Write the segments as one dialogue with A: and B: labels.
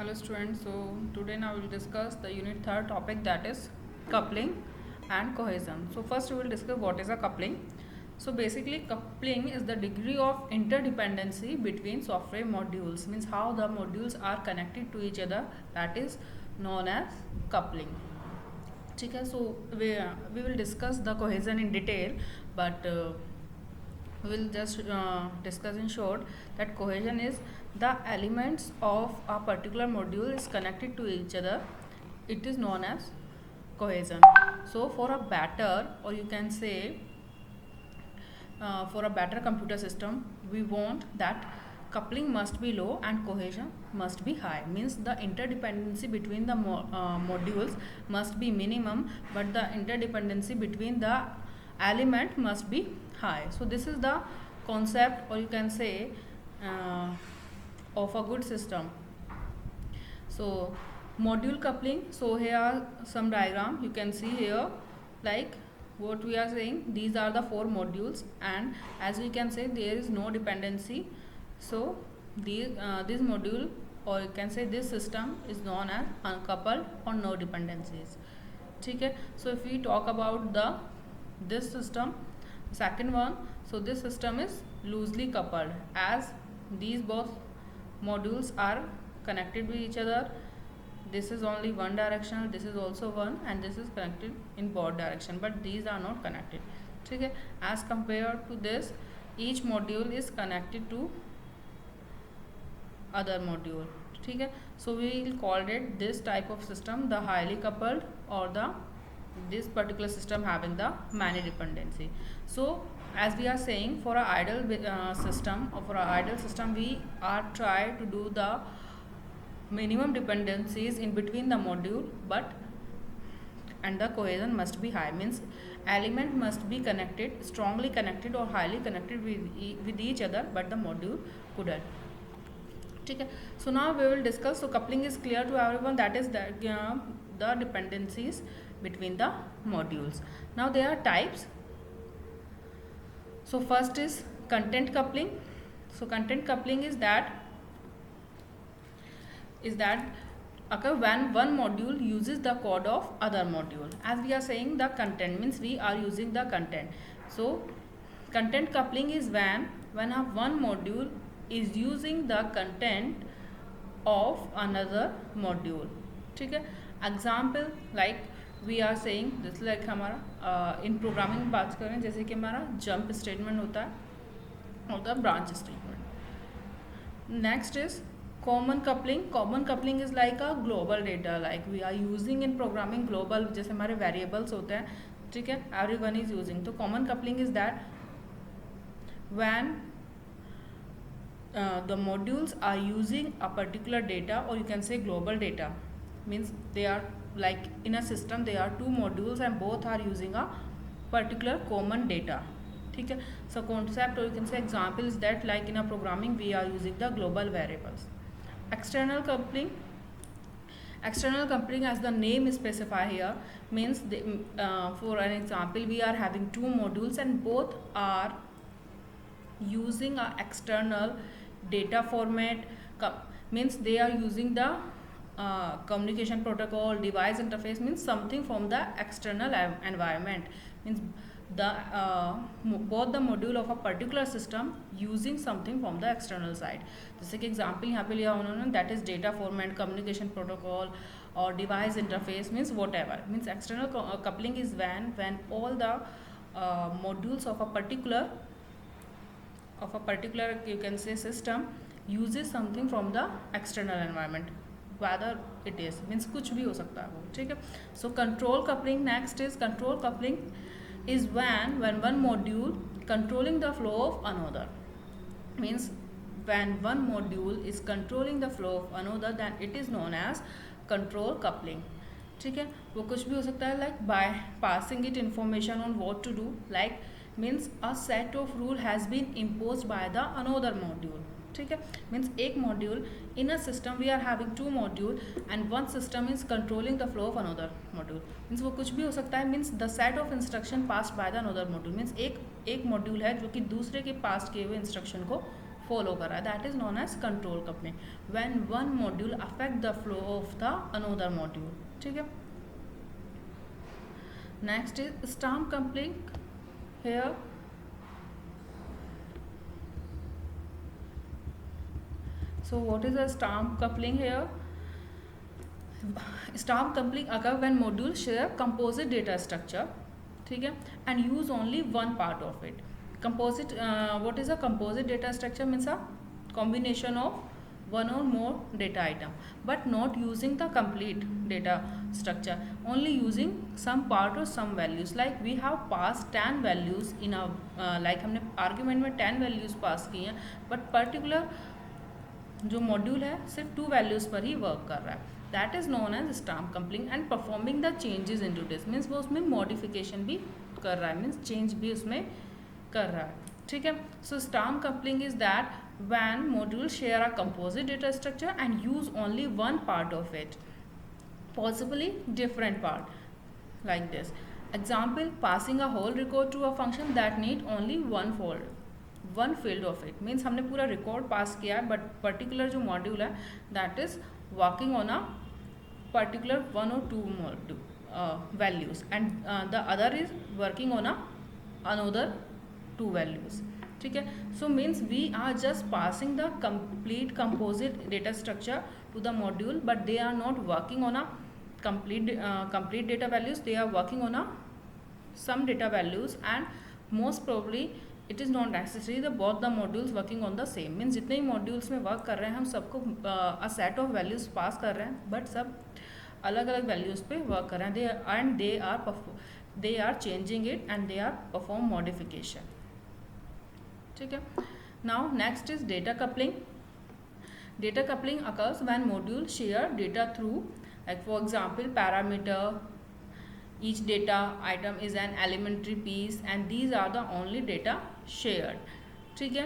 A: Hello students, so today now we will discuss the unit third topic, that is coupling and cohesion. So first we will discuss what is a coupling. So basically coupling is the degree of interdependency between software modules, means how the modules are connected to each other, that is known as coupling. ठीक है, so we will discuss the cohesion in detail, but we will just discuss in short that cohesion is the elements of a particular module is connected to each other. It is known as cohesion. So for a better, or you can say for a better computer system, we want that coupling must be low and cohesion must be high, means the interdependency between the modules must be minimum, but the interdependency between the element must be high. So this is the concept, or you can say of a good system. So module coupling, so here are some diagram you can see here, like what we are saying, these are the four modules, and as we can say there is no dependency. So this module, or you can say this system, is known as uncoupled or no dependencies. ठीक है, so if we talk about this system, second one, so this system is loosely coupled, as these both modules are connected with each other. This is only one directional, this is also one, and this is connected in both direction, but these are not connected. ठीक है, as compared to this, each module is connected to other module. ठीक है, so we will call it this type of system the highly coupled, or this particular system having the many dependency. So as we are saying, for a ideal system, or for a ideal system, we are try to do the minimum dependencies in between the module, but and the cohesion must be high, means element must be connected, strongly connected or highly connected with each other, but the module couldn't. ठीक है, so now we will discuss. So coupling is clear to everyone, that is that the dependencies between the modules. Now there are types. So first is content coupling. So content coupling is that occur when one module uses the code of other module. As we are saying, the content means we are using the content. So content coupling is when one module is using the content of another module. ठीक है, example like we are saying this, like हमारा in programming बात करें, जैसे कि हमारा jump statement होता है और the branch statement. Next is common coupling. Common coupling is like a global data, like we are using in programming global, जैसे हमारे वेरिएबल्स होते हैं. ठीक है, एवरी वन इज यूजिंग. तो common coupling is that when the modules are using a particular data, or you can say global data, means they are like in a system there are two modules and both are using a particular common data. ठीक है, so concept, or you can say example is that like in a programming we are using the global variables. External coupling. External coupling, as the name specify here, means for an example, we are having two modules and both are using a external data format, means they are using the communication protocol, device interface, means something from the external environment, means the both the module of a particular system using something from the external side. जैसे कि example यहाँ पे लिया उन्होंने, that is data format, communication protocol और device interface, means whatever. Means external coupling is when all the modules of a particular you can say system uses something from the external environment, whether it is, means कुछ भी हो सकता है वो. ठीक है, so control coupling. Next is control coupling is when one module controlling the flow of another, means when one module is controlling the flow of another, then it is known as control coupling. ठीक है, वो कुछ भी हो सकता है, like by passing it information on what to do, like means a set of rule has been imposed by the another module. ठीक है, means एक module in a system we are having two module and one system is controlling the flow of another module, means वो कुछ भी हो सकता है, means the set of instruction passed by the another module, means एक module है जो कि दूसरे के पास किए हुए इंस्ट्रक्शन को फॉलो कर रहा है, that is known as control coupling, when one module affect the flow of the another module. ठीक है. Next is stamp coupling. Here so what is a stamp coupling here? Stamp coupling occur when modules share composite data structure, ठीक है, and use only one part of it. Composite, what is a composite data structure? Means a combination of one or more data item, but not using the complete data structure, only using some part or some values. Like we have passed 10 values in a like हमने argument में 10 values pass की हैं, but particular जो module है सिर्फ 2 values पर ही work कर रहा है, that is known as stamp coupling. And performing the changes into this means वो उसमें मॉडिफिकेशन भी कर रहा है, मीन्स चेंज भी उसमें कर रहा है. ठीक है. So stamp coupling is that when module share a composite data structure and use only one part of it, possibly different part, like this. Example, passing a whole record to a function that need only one field of it. Means हमने पूरा रिकॉर्ड pass किया है, but particular जो module है that is working on a particular 1 or 2 values and the other is working on another 2 values. ठीक है. So means we are just passing the complete composite data structure to the module, but they are not working on a complete data values, they are working on some data values, and most probably it is not necessary the both the modules working on the same. Means जितने ही modules में work कर रहे हैं हम सबको a set of values पास कर रहे हैं, बट सब अलग अलग वैल्यूज़ पे वर्क कर रहे हैं. They are changing it and they are perform modification. ठीक है. Now next is data coupling. Data coupling occurs when module share data through, like for example parameter. Each data item is an elementary piece and these are the only data shared. ठीक है.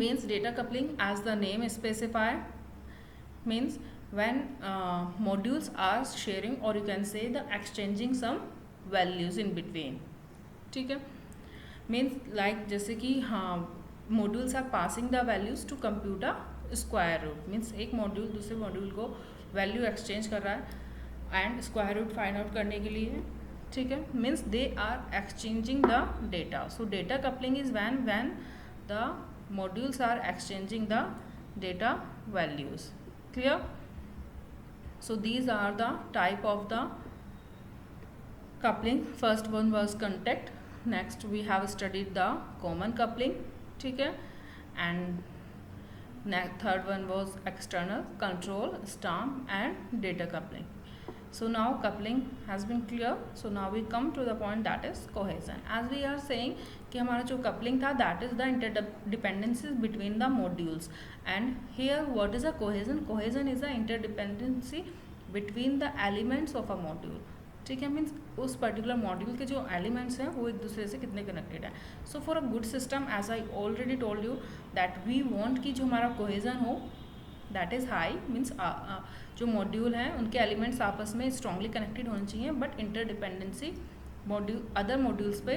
A: Means data coupling as the name specify means when modules are sharing or you can say the exchanging some values in between. ठीक है. Means like जैसे कि हाँ modules are passing the values to compute a square root. Means एक module दूसरे module को value exchange कर रहा है and square root find out करने के लिए. ठीक है. Means they are exchanging the data. So data coupling is when the modules are exchanging the data values. Clear. So these are the type of the coupling. First one was contact. Next we have studied the common coupling. ठीक है. And third one was external, control, stamp and data coupling. So now coupling has been clear. So now we come to the point that is cohesion. As we are saying कि हमारा जो coupling था that is the interdependencies between the modules, and here what is a cohesion? Cohesion is the interdependency between the elements of a module. ठीक है. Means उस particular module के जो elements हैं वो एक दूसरे से कितने कनेक्टेड है. So for a good system as I already told you that we want कि जो हमारा कोहेजन हो दैट इज़ हाई. मीन्स जो मॉड्यूल हैं उनके एलिमेंट्स आपस में स्ट्रांगली कनेक्टेड होने चाहिए, but interdependency module other modules पे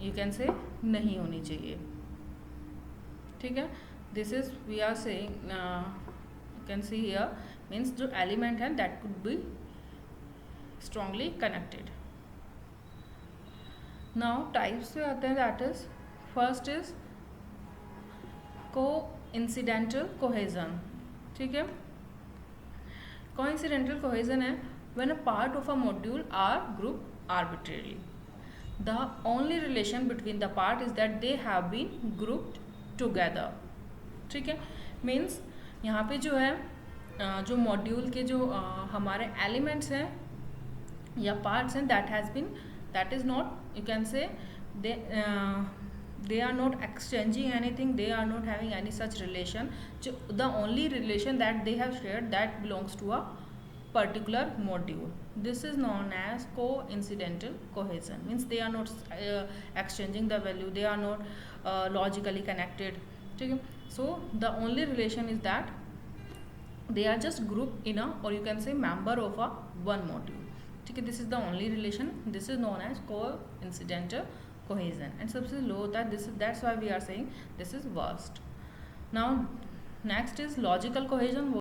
A: यू कैन से नहीं होनी चाहिए. ठीक है. This is we are saying you can see here means जो एलिमेंट है that could be strongly connected. Now types पे आते हैं. that is first is coincidental cohesion. ठीक है. coincidental cohesion है when a part of a module are grouped arbitrarily. The only relation between the part is that they have been grouped together. ठीक है. means यहाँ पे जो है जो मॉड्यूल के जो हमारे एलिमेंट्स हैं या पार्ट्स हैं that is not you can say they are not exchanging anything, they are not having any such relation. The only relation that they have shared that belongs to a particular module. This is known as coincidental cohesion. Means they are not exchanging the value, they are not logically connected. Okay? So the only relation is that they are just grouped in a, or you can say member of a one module. ठीक है. This is the only relation. This is known as coincidental cohesion. And सबसे low होता है this. That's why we are saying this is worst. Now next is logical cohesion.